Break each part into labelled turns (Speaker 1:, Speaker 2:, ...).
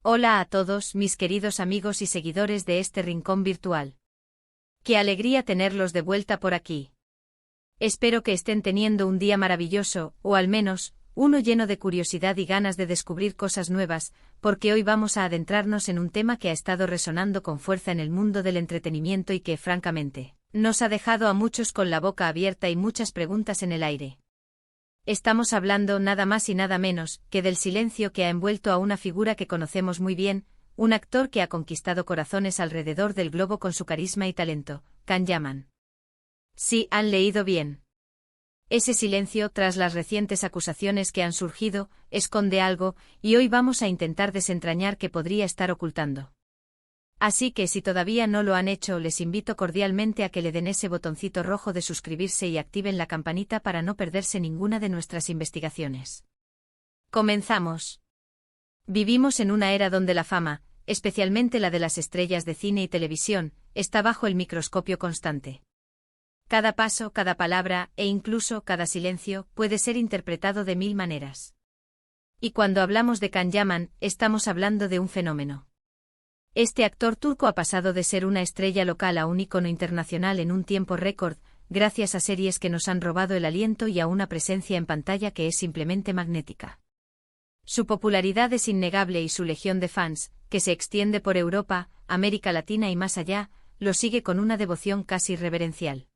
Speaker 1: Hola a todos mis queridos amigos y seguidores de este rincón virtual. Qué alegría tenerlos de vuelta por aquí. Espero que estén teniendo un día maravilloso, o al menos, uno lleno de curiosidad y ganas de descubrir cosas nuevas, porque hoy vamos a adentrarnos en un tema que ha estado resonando con fuerza en el mundo del entretenimiento y que, francamente, nos ha dejado a muchos con la boca abierta y muchas preguntas en el aire. Estamos hablando nada más y nada menos que del silencio que ha envuelto a una figura que conocemos muy bien, un actor que ha conquistado corazones alrededor del globo con su carisma y talento, Can Yaman. Sí, han leído bien. Ese silencio, tras las recientes acusaciones que han surgido, esconde algo, y hoy vamos a intentar desentrañar qué podría estar ocultando. Así que si todavía no lo han hecho, les invito cordialmente a que le den ese botoncito rojo de suscribirse y activen la campanita para no perderse ninguna de nuestras investigaciones. Comenzamos. Vivimos en una era donde la fama, especialmente la de las estrellas de cine y televisión, está bajo el microscopio constante. Cada paso, cada palabra, e incluso cada silencio, puede ser interpretado de mil maneras. Y cuando hablamos de Can Yaman, estamos hablando de un fenómeno. Este actor turco ha pasado de ser una estrella local a un ícono internacional en un tiempo récord, gracias a series que nos han robado el aliento y a una presencia en pantalla que es simplemente magnética. Su popularidad es innegable y su legión de fans, que se extiende por Europa, América Latina y más allá, lo sigue con una devoción casi reverencial.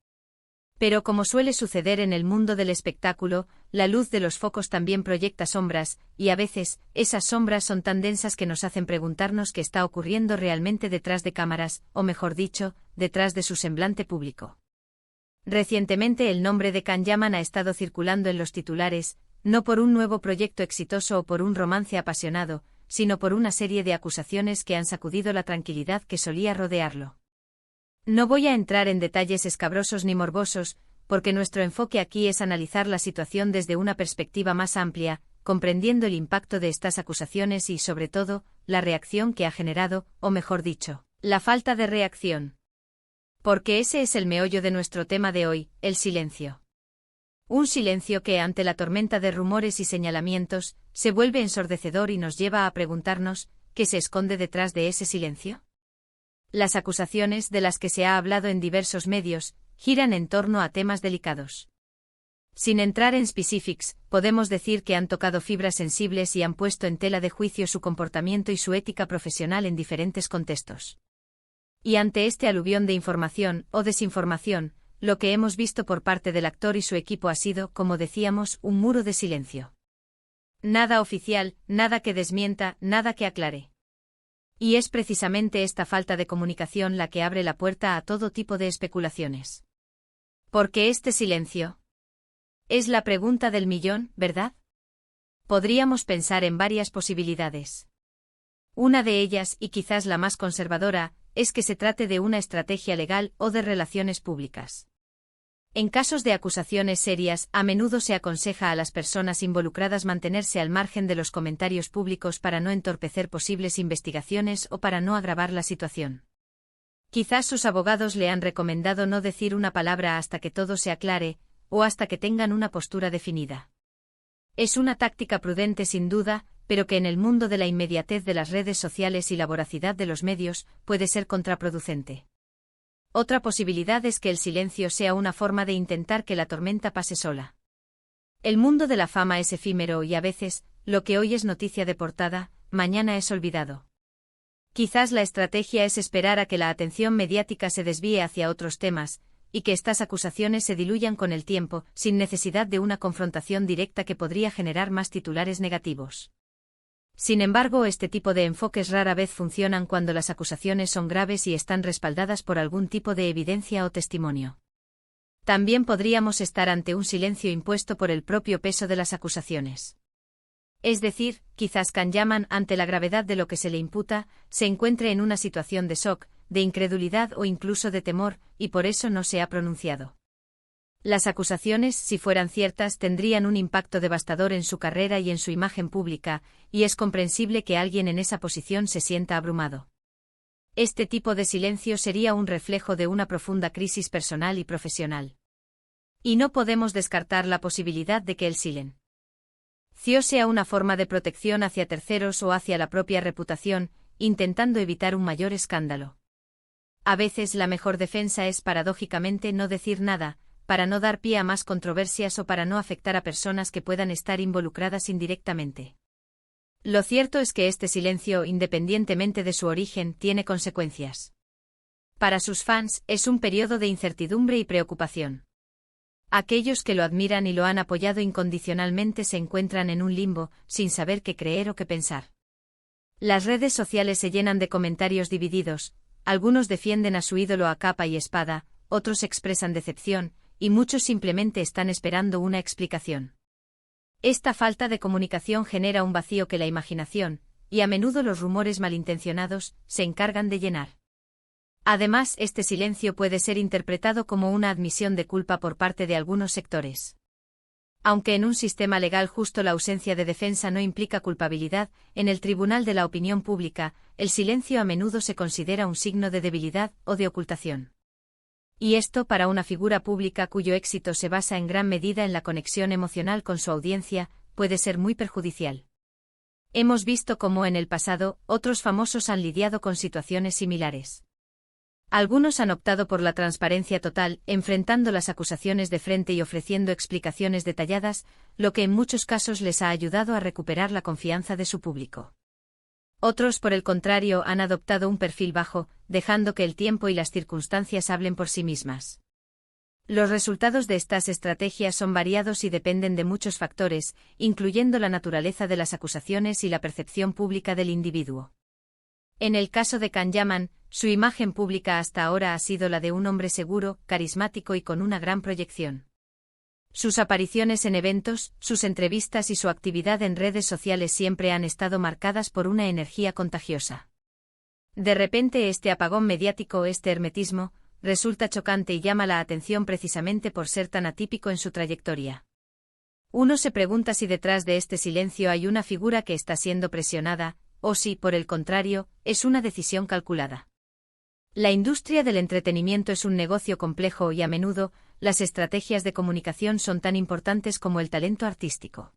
Speaker 1: Pero como suele suceder en el mundo del espectáculo, la luz de los focos también proyecta sombras, y a veces, esas sombras son tan densas que nos hacen preguntarnos qué está ocurriendo realmente detrás de cámaras, o mejor dicho, detrás de su semblante público. Recientemente el nombre de Can Yaman ha estado circulando en los titulares, no por un nuevo proyecto exitoso o por un romance apasionado, sino por una serie de acusaciones que han sacudido la tranquilidad que solía rodearlo. No voy a entrar en detalles escabrosos ni morbosos, porque nuestro enfoque aquí es analizar la situación desde una perspectiva más amplia, comprendiendo el impacto de estas acusaciones y, sobre todo, la reacción que ha generado, o mejor dicho, la falta de reacción. Porque ese es el meollo de nuestro tema de hoy, el silencio. Un silencio que, ante la tormenta de rumores y señalamientos, se vuelve ensordecedor y nos lleva a preguntarnos, ¿qué se esconde detrás de ese silencio? Las acusaciones, de las que se ha hablado en diversos medios, giran en torno a temas delicados. Sin entrar en specifics, podemos decir que han tocado fibras sensibles y han puesto en tela de juicio su comportamiento y su ética profesional en diferentes contextos. Y ante este aluvión de información, o desinformación, lo que hemos visto por parte del actor y su equipo ha sido, como decíamos, un muro de silencio. Nada oficial, nada que desmienta, nada que aclare. Y es precisamente esta falta de comunicación la que abre la puerta a todo tipo de especulaciones. ¿Por qué este silencio? Es la pregunta del millón, ¿verdad? Podríamos pensar en varias posibilidades. Una de ellas, y quizás la más conservadora, es que se trate de una estrategia legal o de relaciones públicas. En casos de acusaciones serias, a menudo se aconseja a las personas involucradas mantenerse al margen de los comentarios públicos para no entorpecer posibles investigaciones o para no agravar la situación. Quizás sus abogados le han recomendado no decir una palabra hasta que todo se aclare, o hasta que tengan una postura definida. Es una táctica prudente sin duda, pero que en el mundo de la inmediatez de las redes sociales y la voracidad de los medios, puede ser contraproducente. Otra posibilidad es que el silencio sea una forma de intentar que la tormenta pase sola. El mundo de la fama es efímero y a veces, lo que hoy es noticia de portada, mañana es olvidado. Quizás la estrategia es esperar a que la atención mediática se desvíe hacia otros temas, y que estas acusaciones se diluyan con el tiempo, sin necesidad de una confrontación directa que podría generar más titulares negativos. Sin embargo, este tipo de enfoques rara vez funcionan cuando las acusaciones son graves y están respaldadas por algún tipo de evidencia o testimonio. También podríamos estar ante un silencio impuesto por el propio peso de las acusaciones. Es decir, quizás Can Yaman, ante la gravedad de lo que se le imputa, se encuentre en una situación de shock, de incredulidad o incluso de temor, y por eso no se ha pronunciado. Las acusaciones, si fueran ciertas, tendrían un impacto devastador en su carrera y en su imagen pública, y es comprensible que alguien en esa posición se sienta abrumado. Este tipo de silencio sería un reflejo de una profunda crisis personal y profesional. Y no podemos descartar la posibilidad de que el silencio sea una forma de protección hacia terceros o hacia la propia reputación, intentando evitar un mayor escándalo. A veces la mejor defensa es paradójicamente no decir nada, para no dar pie a más controversias o para no afectar a personas que puedan estar involucradas indirectamente. Lo cierto es que este silencio, independientemente de su origen, tiene consecuencias. Para sus fans, es un periodo de incertidumbre y preocupación. Aquellos que lo admiran y lo han apoyado incondicionalmente se encuentran en un limbo, sin saber qué creer o qué pensar. Las redes sociales se llenan de comentarios divididos, algunos defienden a su ídolo a capa y espada, otros expresan decepción, y muchos simplemente están esperando una explicación. Esta falta de comunicación genera un vacío que la imaginación, y a menudo los rumores malintencionados, se encargan de llenar. Además, este silencio puede ser interpretado como una admisión de culpa por parte de algunos sectores. Aunque en un sistema legal justo la ausencia de defensa no implica culpabilidad, en el tribunal de la opinión pública, el silencio a menudo se considera un signo de debilidad o de ocultación. Y esto para una figura pública cuyo éxito se basa en gran medida en la conexión emocional con su audiencia, puede ser muy perjudicial. Hemos visto cómo en el pasado, otros famosos han lidiado con situaciones similares. Algunos han optado por la transparencia total, enfrentando las acusaciones de frente y ofreciendo explicaciones detalladas, lo que en muchos casos les ha ayudado a recuperar la confianza de su público. Otros, por el contrario, han adoptado un perfil bajo, dejando que el tiempo y las circunstancias hablen por sí mismas. Los resultados de estas estrategias son variados y dependen de muchos factores, incluyendo la naturaleza de las acusaciones y la percepción pública del individuo. En el caso de Can Yaman, su imagen pública hasta ahora ha sido la de un hombre seguro, carismático y con una gran proyección. Sus apariciones en eventos, sus entrevistas y su actividad en redes sociales siempre han estado marcadas por una energía contagiosa. De repente este apagón mediático, este hermetismo, resulta chocante y llama la atención precisamente por ser tan atípico en su trayectoria. Uno se pregunta si detrás de este silencio hay una figura que está siendo presionada, o si, por el contrario, es una decisión calculada. La industria del entretenimiento es un negocio complejo y a menudo, las estrategias de comunicación son tan importantes como el talento artístico.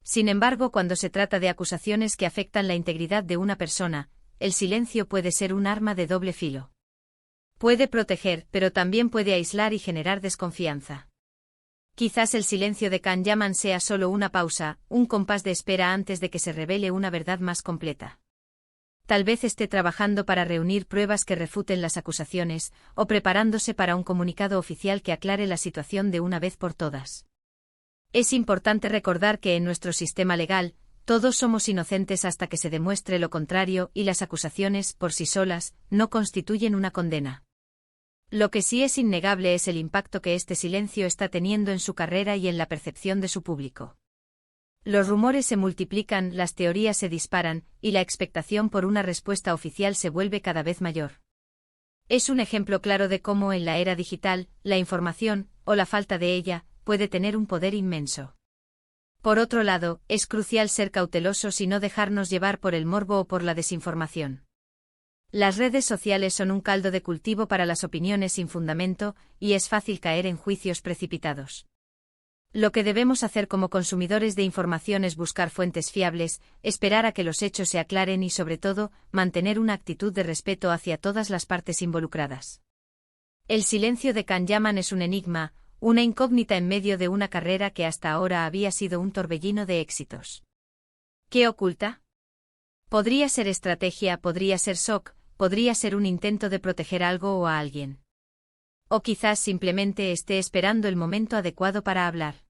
Speaker 1: Sin embargo, cuando se trata de acusaciones que afectan la integridad de una persona, el silencio puede ser un arma de doble filo. Puede proteger, pero también puede aislar y generar desconfianza. Quizás el silencio de Can Yaman sea solo una pausa, un compás de espera antes de que se revele una verdad más completa. Tal vez esté trabajando para reunir pruebas que refuten las acusaciones, o preparándose para un comunicado oficial que aclare la situación de una vez por todas. Es importante recordar que en nuestro sistema legal, todos somos inocentes hasta que se demuestre lo contrario y las acusaciones, por sí solas, no constituyen una condena. Lo que sí es innegable es el impacto que este silencio está teniendo en su carrera y en la percepción de su público. Los rumores se multiplican, las teorías se disparan, y la expectación por una respuesta oficial se vuelve cada vez mayor. Es un ejemplo claro de cómo en la era digital, la información, o la falta de ella, puede tener un poder inmenso. Por otro lado, es crucial ser cautelosos y no dejarnos llevar por el morbo o por la desinformación. Las redes sociales son un caldo de cultivo para las opiniones sin fundamento, y es fácil caer en juicios precipitados. Lo que debemos hacer como consumidores de información es buscar fuentes fiables, esperar a que los hechos se aclaren y, sobre todo, mantener una actitud de respeto hacia todas las partes involucradas. El silencio de Can Yaman es un enigma, una incógnita en medio de una carrera que hasta ahora había sido un torbellino de éxitos. ¿Qué oculta? Podría ser estrategia, podría ser shock, podría ser un intento de proteger algo o a alguien. O quizás simplemente esté esperando el momento adecuado para hablar.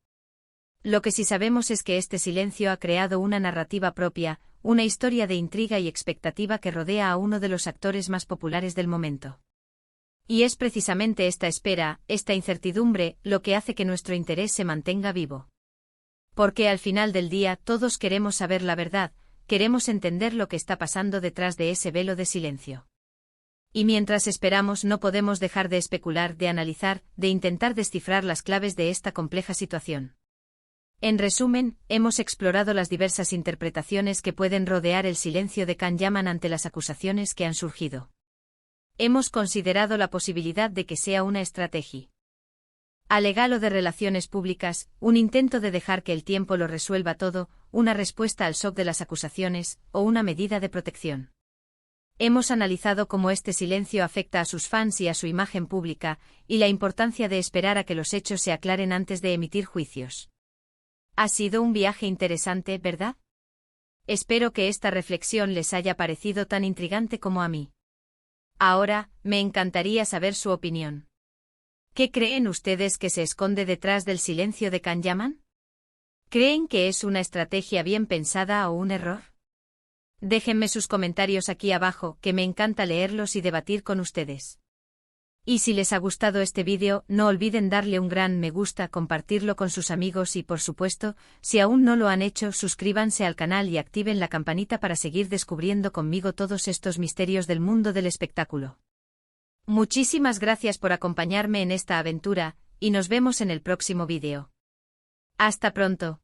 Speaker 1: Lo que sí sabemos es que este silencio ha creado una narrativa propia, una historia de intriga y expectativa que rodea a uno de los actores más populares del momento. Y es precisamente esta espera, esta incertidumbre, lo que hace que nuestro interés se mantenga vivo. Porque al final del día todos queremos saber la verdad, queremos entender lo que está pasando detrás de ese velo de silencio. Y mientras esperamos no podemos dejar de especular, de analizar, de intentar descifrar las claves de esta compleja situación. En resumen, hemos explorado las diversas interpretaciones que pueden rodear el silencio de Can Yaman ante las acusaciones que han surgido. Hemos considerado la posibilidad de que sea una estrategia. Alegalo de relaciones públicas, un intento de dejar que el tiempo lo resuelva todo, una respuesta al shock de las acusaciones, o una medida de protección. Hemos analizado cómo este silencio afecta a sus fans y a su imagen pública, y la importancia de esperar a que los hechos se aclaren antes de emitir juicios. Ha sido un viaje interesante, ¿verdad? Espero que esta reflexión les haya parecido tan intrigante como a mí. Ahora, me encantaría saber su opinión. ¿Qué creen ustedes que se esconde detrás del silencio de Can Yaman? ¿Creen que es una estrategia bien pensada o un error? Déjenme sus comentarios aquí abajo, que me encanta leerlos y debatir con ustedes. Y si les ha gustado este vídeo, no olviden darle un gran me gusta, compartirlo con sus amigos y, por supuesto, si aún no lo han hecho, suscríbanse al canal y activen la campanita para seguir descubriendo conmigo todos estos misterios del mundo del espectáculo. Muchísimas gracias por acompañarme en esta aventura, y nos vemos en el próximo vídeo. Hasta pronto.